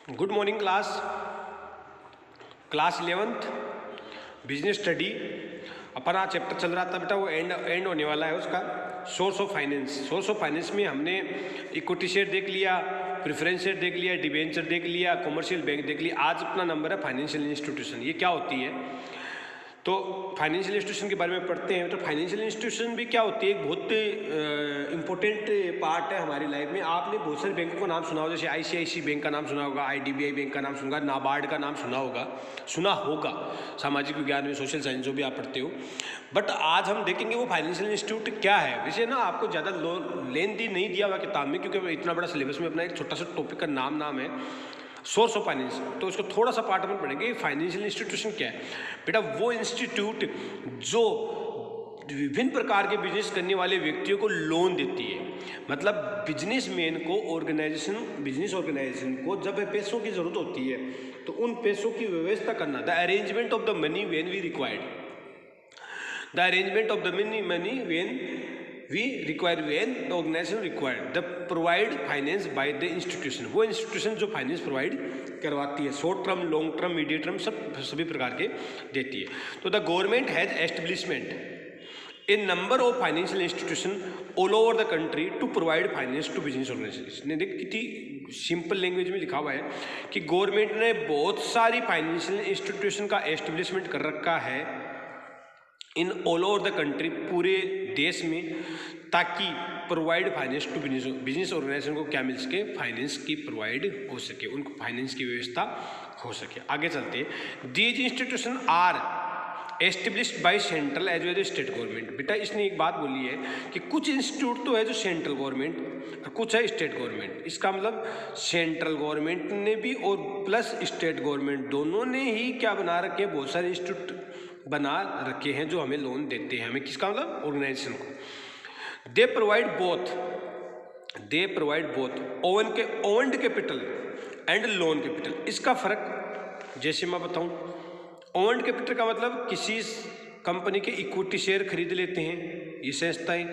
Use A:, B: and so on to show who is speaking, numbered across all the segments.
A: Good morning class 11th business study. अपना chapter चल रहा था बेटा, वो एंड होने वाला है उसका। सोर्स ऑफ फाइनेंस में हमने इक्विटी शेयर देख लिया, प्रेफरेंस शेयर देख लिया, डिबेंचर देख लिया, कमर्शियल बैंक देख लिया। आज अपना नंबर है फाइनेंशियल इंस्टीट्यूशन। ये क्या होती है? तो फाइनेंशियल इंस्टीट्यूशन के बारे में पढ़ते हैं। तो फाइनेंशियल इंस्टीट्यूशन भी क्या होती है, एक बहुत इंपॉर्टेंट पार्ट है हमारी लाइफ में। आपने बहुत सारे बैंकों का नाम सुना होगा, जैसे आईसीआईसी बैंक का नाम सुना होगा, आईडीबीआई बैंक का नाम सुना होगा, नाबार्ड का नाम सुना होगा सामाजिक विज्ञान में, सोशल साइंस जो भी आप पढ़ते हो। बट आज हम देखेंगे वो फाइनेंशियल इंस्टीट्यूट क्या है। वैसे ना आपको ज़्यादा लेन देन नहीं दिया हुआ किताब में, क्योंकि इतना बड़ा सिलेबस में अपना एक छोटा सा टॉपिक का नाम है सोर्स ऑफ फाइनेंस। तो इसको थोड़ा सा पार्ट में पढ़ेंगे। फाइनेंशियल इंस्टीट्यूशन क्या है बेटा? वो इंस्टीट्यूट जो विभिन्न प्रकार के बिजनेस करने वाले व्यक्तियों को लोन देती है। मतलब बिजनेसमैन को बिजनेस ऑर्गेनाइजेशन को जब पैसों की जरूरत होती है तो उन पैसों की व्यवस्था करना, the arrangement of the money when we required, the arrangement of the money when we require, when the organisation required, the provide finance by the institution. वो इंस्टीट्यूशन जो फाइनेंस प्रोवाइड करवाती है, short term, long term, medium term, सभी प्रकार के देती है। तो the government has establishment a number of financial institution all over the country to provide finance to business organisation. देख कितनी सिंपल लैंग्वेज में लिखा हुआ है कि गवर्नमेंट ने बहुत सारी फाइनेंशियल इंस्टीट्यूशन का एस्टेब्लिशमेंट कर रखा है in all over the country, पूरे देश में, ताकि provide finance to business organisation को क्या मिल सके, फाइनेंस की प्रोवाइड हो सके, उनको फाइनेंस की व्यवस्था हो सके। आगे चलते हैं। These institution are established by central as well as state government. बेटा इसने एक बात बोली है कि कुछ इंस्टीट्यूट तो है जो सेंट्रल गवर्नमेंट और कुछ है स्टेट गवर्नमेंट। इसका मतलब सेंट्रल गवर्नमेंट ने भी और प्लस स्टेट गवर्नमेंट दोनों ने ही क्या बना रखे, बहुत सारे इंस्टीट्यूट बना रखे हैं जो हमें लोन देते हैं। हमें किसका मतलब, ऑर्गेनाइजेशन को। दे provide both owned capital and loan capital. इसका फर्क जैसे मैं बताऊं, ओन्ड कैपिटल का मतलब किसी कंपनी के इक्विटी शेयर खरीद लेते हैं ये संस्थाएं,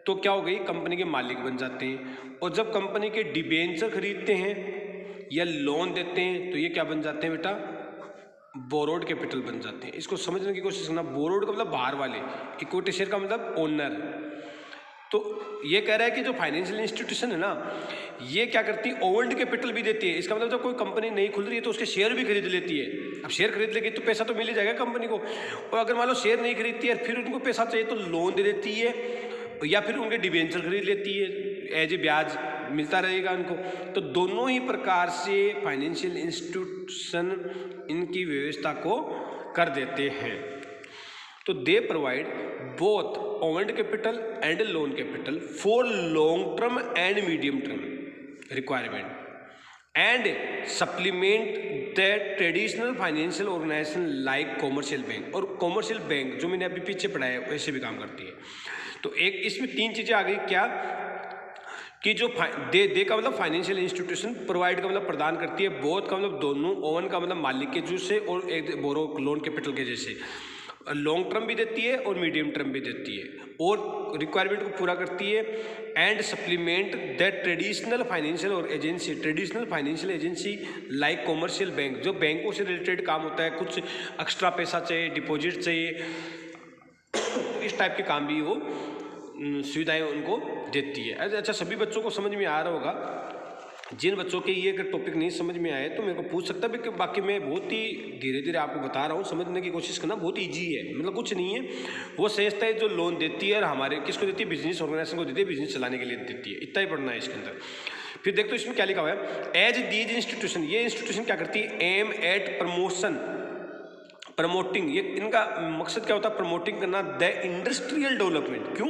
A: तो क्या हो गई, कंपनी के मालिक बन जाते हैं। और जब कंपनी के डिबेंचर खरीदते हैं या लोन देते हैं तो ये क्या बन जाते हैं बेटा, बोरोड कैपिटल बन जाते हैं। इसको समझने की कोशिश करना। बोरोड का मतलब बाहर वाले, इक्विटी शेयर का मतलब ओनर। तो ये कह रहा है कि जो फाइनेंशियल इंस्टीट्यूशन है ना, ये क्या करती है, ओल्ड कैपिटल भी देती है। इसका मतलब जब कोई कंपनी नहीं खुल रही है तो उसके शेयर भी खरीद लेती है। अब शेयर खरीद लेगी तो पैसा तो मिल ही जाएगा कंपनी को। और अगर मान लो शेयर नहीं खरीदती है फिर उनको पैसा चाहिए तो लोन दे देती है, या फिर उनके डिबेंचर खरीद लेती है, एज ए ब्याज मिलता रहेगा उनको। तो दोनों ही प्रकार से फाइनेंशियल इंस्टीट्यूशन इनकी व्यवस्था को कर देते हैं। तो they provide both owned capital and loan capital for long term and medium term requirement and supplement the traditional financial organisation like commercial bank. और कॉमर्शियल बैंक जो मैंने अभी पीछे पढ़ाया है वैसे भी काम करती है। तो एक इसमें तीन चीज़ें आ गई, क्या कि जो दे का मतलब फाइनेंशियल इंस्टीट्यूशन, प्रोवाइड का मतलब प्रदान करती है, बोथ का मतलब दोनों, ओवन का मतलब मालिक के जैसे, और एक बोरो लोन कैपिटल के जैसे लॉन्ग टर्म भी देती है और मीडियम टर्म भी देती है, और रिक्वायरमेंट को पूरा करती है। And supplement that traditional financial agency like commercial bank. जो बैंकों से रिलेटेड काम होता है, कुछ एक्स्ट्रा पैसा चाहिए, डिपॉजिट चाहिए, इस टाइप के काम भी वो सुविधाएं उनको देती है। अच्छा, सभी बच्चों को समझ में आ रहा होगा। जिन बच्चों के ये अगर टॉपिक नहीं समझ में आए तो मेरे को पूछ सकता है, बाकी मैं बहुत ही धीरे धीरे आपको बता रहा हूँ, समझने की कोशिश करना। बहुत ईजी है, मतलब कुछ नहीं है। वो संस्था है जो लोन देती है, और हमारे किसको देती है, बिजनेस ऑर्गेनाइजेशन को देती है, बिजनेस चलाने के लिए देती है। इतना ही पढ़ना है इसके अंदर। फिर देखो इसमें क्या लिखा हुआ है, एज दीज इंस्टीट्यूशन। ये इंस्टीट्यूशन क्या करती है, एम एट प्रमोटिंग। ये इनका मकसद क्या होता है, प्रमोटिंग करना द इंडस्ट्रियल डेवलपमेंट। क्यों,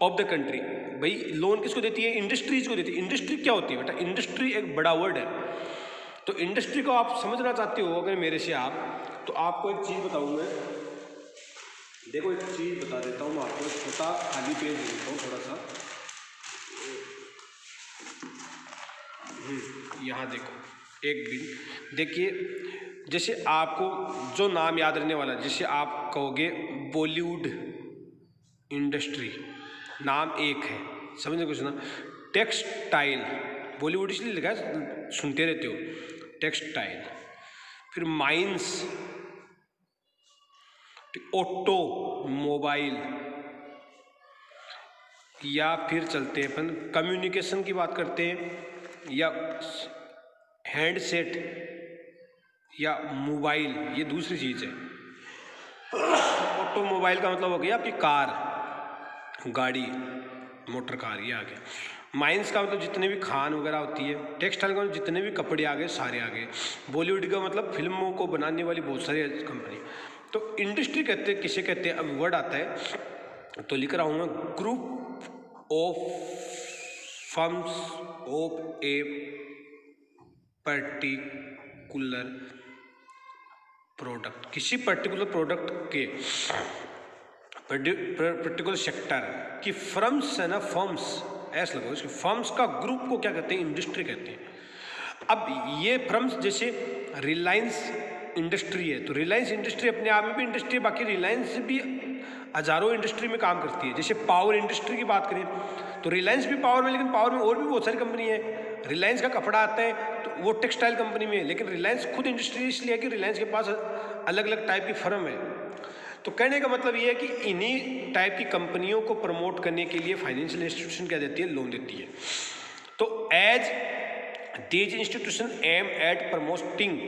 A: ऑफ द कंट्री। भाई लोन किसको देती है, इंडस्ट्रीज को देती है। इंडस्ट्री क्या होती है बेटा, इंडस्ट्री एक बड़ा वर्ड है। तो इंडस्ट्री को आप समझना चाहते हो अगर मेरे से आप, तो आपको एक चीज़ बताऊंगा। देखो एक चीज़ बता देता हूँ मैं आपको, छोटा खाली पेज दे देता हूँ थोड़ा सा। यहाँ देखो एक बिन, देखिए जैसे आपको जो नाम याद रहने वाला, जैसे आप कहोगे बॉलीवुड इंडस्ट्री, नाम एक है, समझने कुछ ना। टेक्सटाइल बॉलीवुड इसलिए लिखा है, सुनते रहते हो। टेक्सटाइल, फिर माइंस, ऑटो मोबाइल, या फिर चलते हैं अपन कम्युनिकेशन की बात करते हैं, या हैंडसेट या मोबाइल, ये दूसरी चीज़ है। ऑटोमोबाइल का मतलब हो गया आपकी कार, गाड़ी, मोटर कार, ये आ गया। माइंस का मतलब जितने भी खान वगैरह होती है। टेक्सटाइल का मतलब जितने भी कपड़े आ गए सारे आ गए। बॉलीवुड का मतलब फिल्मों को बनाने वाली बहुत सारी कंपनी। तो इंडस्ट्री कहते हैं, किसे कहते हैं, अब वर्ड आता है तो लिख रहा हूँ मैं, group of firms of a particular product, किसी पर्टिकुलर प्रोडक्ट के पर्टिकुलर सेक्टर की फर्म्स है ना, फर्म्स ऐसा लगो, इसके फर्म्स का ग्रुप को क्या कहते हैं, इंडस्ट्री कहते हैं। अब ये फर्म्स जैसे रिलायंस इंडस्ट्री है, तो रिलायंस इंडस्ट्री अपने आप में भी इंडस्ट्री है, बाकी रिलायंस भी हजारों इंडस्ट्री में काम करती है। जैसे पावर इंडस्ट्री की बात करें तो रिलायंस भी पावर में, लेकिन पावर में और भी बहुत सारी कंपनी है। रिलायंस का कपड़ा आता है तो वो टेक्सटाइल कंपनी में है, लेकिन रिलायंस खुद इंडस्ट्री इसलिए है कि रिलायंस के पास अलग अलग टाइप की फर्म है। तो कहने का मतलब ये है कि इन्हीं टाइप की कंपनियों को प्रमोट करने के लिए फाइनेंशियल इंस्टीट्यूशन क्या देती है, लोन देती है। तो as these institution aim at promoting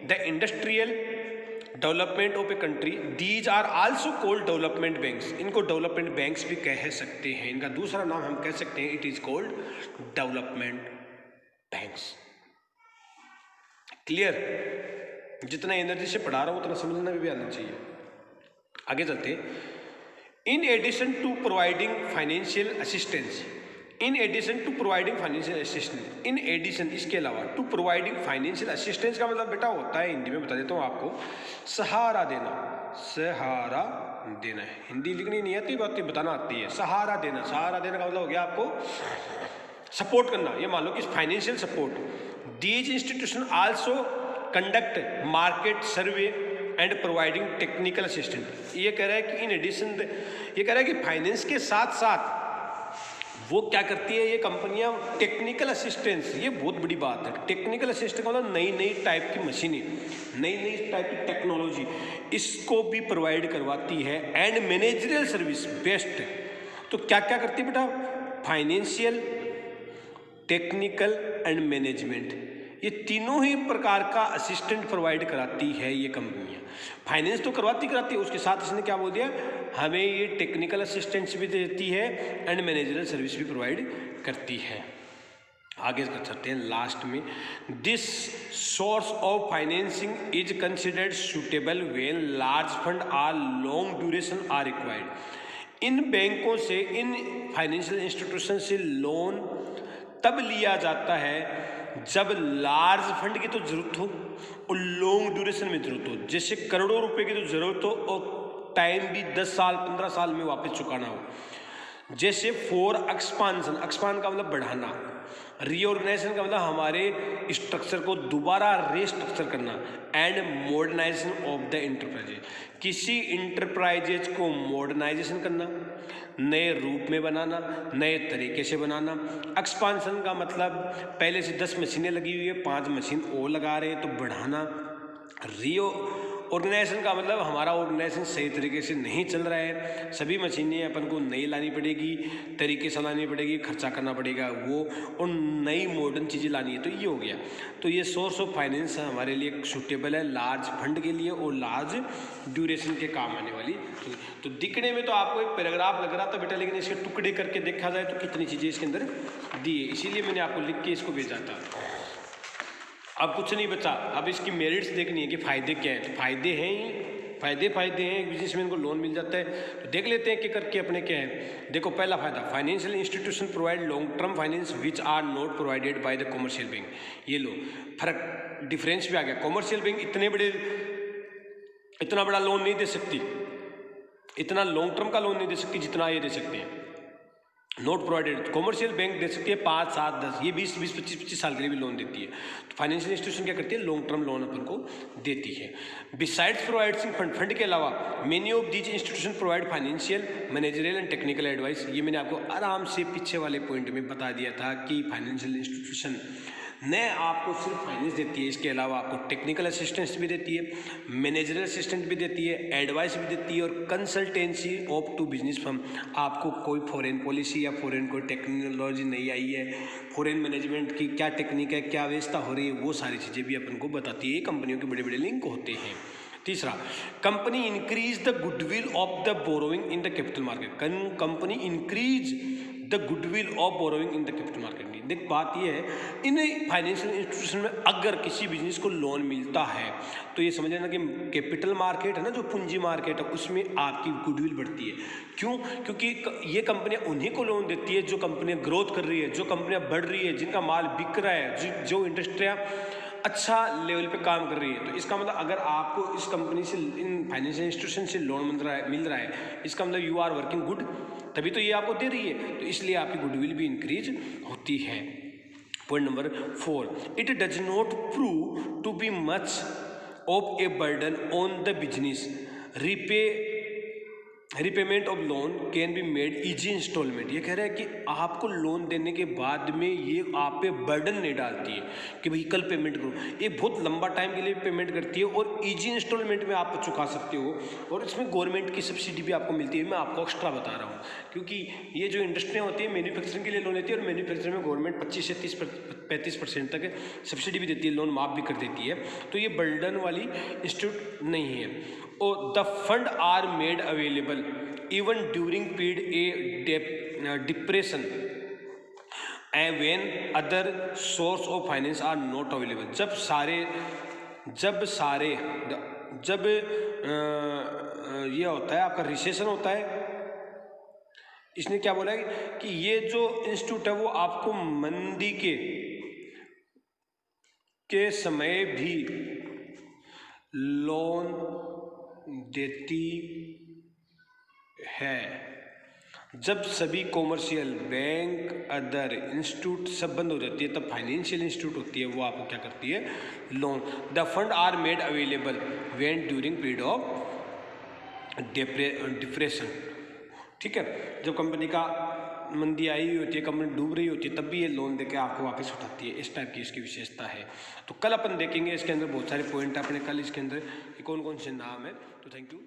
A: the industrial development of a country, these are also called development banks. इनको डेवलपमेंट बैंक्स भी कह सकते हैं, इनका दूसरा नाम हम कह सकते हैं, it is called development banks. Clear? जितना एनर्जी से पढ़ा रहा हूं उतना समझना भी आना चाहिए। आगे चलते हैं। In addition to providing financial assistance, in addition to providing financial assistance, in addition इसके अलावा, टू प्रोवाइडिंग फाइनेंशियल असिस्टेंस का मतलब बेटा होता है, हिंदी में बता देता हूँ आपको, सहारा देना। सहारा देना है, हिंदी लिखनी नहीं आती, बात बताना आती है। सहारा देना, सहारा देने का मतलब हो गया आपको सपोर्ट करना। ये मान लो कि financial support. These institution also conduct market survey and providing technical assistant. ये कह रहा है कि इन एडिशन, ये कह रहा है कि फाइनेंस के साथ साथ वो क्या करती है ये कंपनियां, टेक्निकल असिस्टेंस। ये बहुत बड़ी बात है। टेक्निकल असिस्टेंस मतलब नई नई टाइप की मशीनें, नई नई टाइप की टेक्नोलॉजी, इसको भी प्रोवाइड करवाती है। And managerial service best. तो क्या क्या करती है बेटा, फाइनेंशियल, टेक्निकल एंड मैनेजमेंट, ये तीनों ही प्रकार का असिस्टेंट प्रोवाइड कराती है ये कंपनियां। फाइनेंस तो करवाती है, उसके साथ इसने क्या बोल दिया, हमें ये टेक्निकल असिस्टेंस भी देती है एंड मैनेजरियल सर्विस भी प्रोवाइड करती है। आगे कर सकते हैं लास्ट में, this source of financing is considered suitable when large fund are long duration are required. इन बैंकों से, इन फाइनेंशियल इंस्टीट्यूशन से लोन तब लिया जाता है जब लार्ज फंड की तो जरूरत हो और लॉन्ग ड्यूरेशन में जरूरत हो। जैसे करोड़ों रुपए की तो जरूरत हो और टाइम भी 10 साल 15 साल में वापस चुकाना हो। जैसे फॉर एक्सपांशन, एक्सपांड का मतलब बढ़ाना, रीऑर्गेनाइजेशन का मतलब हमारे स्ट्रक्चर को दोबारा रीस्ट्रक्चर करना, and modernisation of the enterprises, किसी इंटरप्राइजेज को मॉडर्नाइजेशन करना, नए रूप में बनाना, नए तरीके से बनाना। एक्सपांशन का मतलब पहले से 10 मशीनें लगी हुई है, 5 मशीन और लगा रहे हैं तो बढ़ाना। ऑर्गेनाइजेशन का मतलब हमारा ऑर्गेनाइजेशन सही तरीके से नहीं चल रहा है, सभी मशीनें अपन को नई लानी पड़ेगी, तरीके से लानी पड़ेगी, खर्चा करना पड़ेगा वो, और नई मॉडर्न चीज़ें लानी है। तो ये हो गया। तो ये सोर्स ऑफ फाइनेंस हमारे लिए सूटेबल है लार्ज फंड के लिए और लार्ज ड्यूरेशन के काम आने वाली। तो दिखने में तो आपको एक पैराग्राफ लग रहा था बेटा, लेकिन इसके टुकड़े करके देखा जाए तो कितनी चीज़ें इसके अंदर दी है, इसीलिए मैंने आपको लिख के इसको भेजा था। अब कुछ नहीं बचा, अब इसकी मेरिट्स देखनी है कि फ़ायदे क्या हैं। तो फायदे हैं ही, फायदे हैं, बिजनेसमैन को लोन मिल जाता है। तो देख लेते हैं कि करके अपने क्या है। देखो पहला फायदा, financial institution provide long term finance which are not provided by the commercial bank. ये लो फर्क, डिफरेंस भी आ गया। कॉमर्शियल बैंक इतना बड़ा लोन नहीं दे सकती, इतना लॉन्ग टर्म का लोन नहीं दे सकती जितना ये दे सकते हैं। Note provided. कॉमर्शियल बैंक दे सकती है 5, 7, 10, ये 20, 25 साल के लिए भी लोन देती है। तो फाइनेंशियल इंस्टीट्यूशन क्या करती है, लॉन्ग टर्म लोन अपन को देती है। बिसाइड्स प्रोवाइडिंग फंड के अलावा many of these institution provide financial, managerial and technical advice. ये मैंने आपको आराम से पीछे वाले पॉइंट में बता दिया था कि फाइनेंशियल इंस्टीट्यूशन न आपको सिर्फ फाइनेंस देती है, इसके अलावा आपको टेक्निकल असिस्टेंस भी देती है, मैनेजरियल असिस्टेंट भी देती है, एडवाइस भी देती है और consultancy of to business firm. आपको कोई फॉरेन पॉलिसी या फॉरेन कोई टेक्नोलॉजी नहीं आई है, फॉरेन मैनेजमेंट की क्या टेक्निक है, क्या व्यवस्था हो रही है, वो सारी चीज़ें भी अपन को बताती है। ये कंपनियों के बड़े बड़े लिंक होते हैं। तीसरा, company increase the goodwill of the borrowing in the capital market. Company increase the goodwill of borrowing in the capital market. देख बात यह है, इन फाइनेंशियल इंस्टीट्यूशन में अगर किसी बिजनेस को लोन मिलता है तो ये समझ लेना कि कैपिटल मार्केट है ना, जो पूंजी मार्केट है, उसमें आपकी गुडविल बढ़ती है। क्यों? क्योंकि ये कंपनियां उन्हीं को लोन देती है जो कंपनियां ग्रोथ कर रही है, जो कंपनियां बढ़ रही है, जिनका माल बिक रहा है, जो इंडस्ट्रियाँ अच्छा लेवल पे काम कर रही है। तो इसका मतलब अगर आपको इस कंपनी से, इन फाइनेंशियल इंस्टीट्यूशन से लोन मिल रहा है, इसका मतलब यू आर वर्किंग गुड, तभी तो ये आपको दे रही है, तो इसलिए आपकी गुडविल भी इंक्रीज होती है। Point number 4, it does not prove to be much of a burden on the business. Repayment of loan can be made easy instalment. ये कह रहा है कि आपको लोन देने के बाद में ये आप पे बर्डन नहीं डालती है कि भाई कल पेमेंट करो, ये बहुत लंबा टाइम के लिए पेमेंट करती है और इजी इंस्टॉलमेंट में आप चुका सकते हो। और इसमें गवर्नमेंट की सब्सिडी भी आपको मिलती है। मैं आपको एक्स्ट्रा बता रहा हूँ क्योंकि ये जो इंडस्ट्रियाँ होती है मैन्युफैक्चरिंग के लिए लोन लेती है और मैन्युफैक्चरिंग में गवर्नमेंट 25 से 35% तक सब्सिडी भी देती है, लोन माफ भी कर देती है। तो ये बर्डन वाली इंस्टीट्यूट नहीं है। और the fund are made available even during period a depression and when other source of finance are not available. जब ये होता है आपका रिसेशन होता है, इसने क्या बोला है कि ये जो इंस्टीट्यूट है वो आपको मंदी के समय भी लोन देती है। जब सभी कॉमर्शियल बैंक, अदर इंस्टीट्यूट सब बंद हो जाती है, तब फाइनेंशियल इंस्टीट्यूट होती है, वो आपको क्या करती है, loan. The fund are made available when during period of depression. ठीक है, जब कंपनी का मंदी आई हुई होती है, कंपनी डूब रही होती है, तब भी ये लोन देके आपको वापस उठाती है। इस टाइप की इसकी विशेषता है। तो कल अपन देखेंगे इसके अंदर बहुत सारे पॉइंट अपने कल इसके अंदर कौन कौन से नाम है। तो थैंक यू।